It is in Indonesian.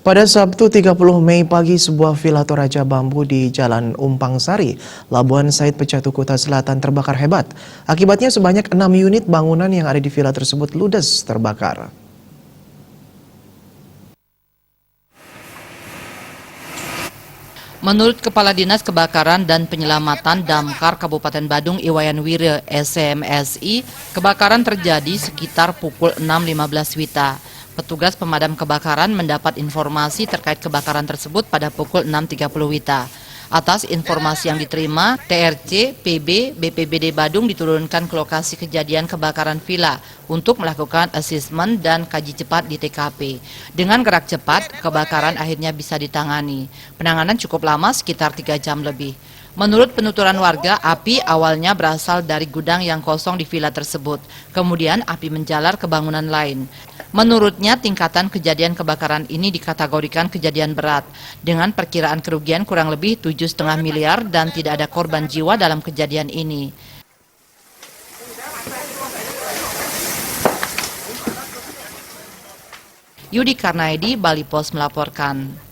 Pada Sabtu 30 Mei pagi, sebuah villa Toraja Bambu di Jalan Umpang Sari, Labuan Said Pecatu Kuta Selatan terbakar hebat. Akibatnya sebanyak 6 unit bangunan yang ada di villa tersebut ludes terbakar. Menurut Kepala Dinas Kebakaran dan Penyelamatan Damkar Kabupaten Badung Iwayan Wire SMSI, kebakaran terjadi sekitar pukul 6.15 WITA. Petugas pemadam kebakaran mendapat informasi terkait kebakaran tersebut pada pukul 6.30 WITA. Atas informasi yang diterima, TRC, PB, BPBD Badung diturunkan ke lokasi kejadian kebakaran villa untuk melakukan asesmen dan kaji cepat di TKP. Dengan gerak cepat, kebakaran akhirnya bisa ditangani. Penanganan cukup lama, sekitar 3 jam lebih. Menurut penuturan warga, api awalnya berasal dari gudang yang kosong di villa tersebut. Kemudian api menjalar ke bangunan lain. Menurutnya, tingkatan kejadian kebakaran ini dikategorikan kejadian berat, dengan perkiraan kerugian kurang lebih 7,5 miliar dan tidak ada korban jiwa dalam kejadian ini. Yudi Karnaidi, Bali Pos melaporkan.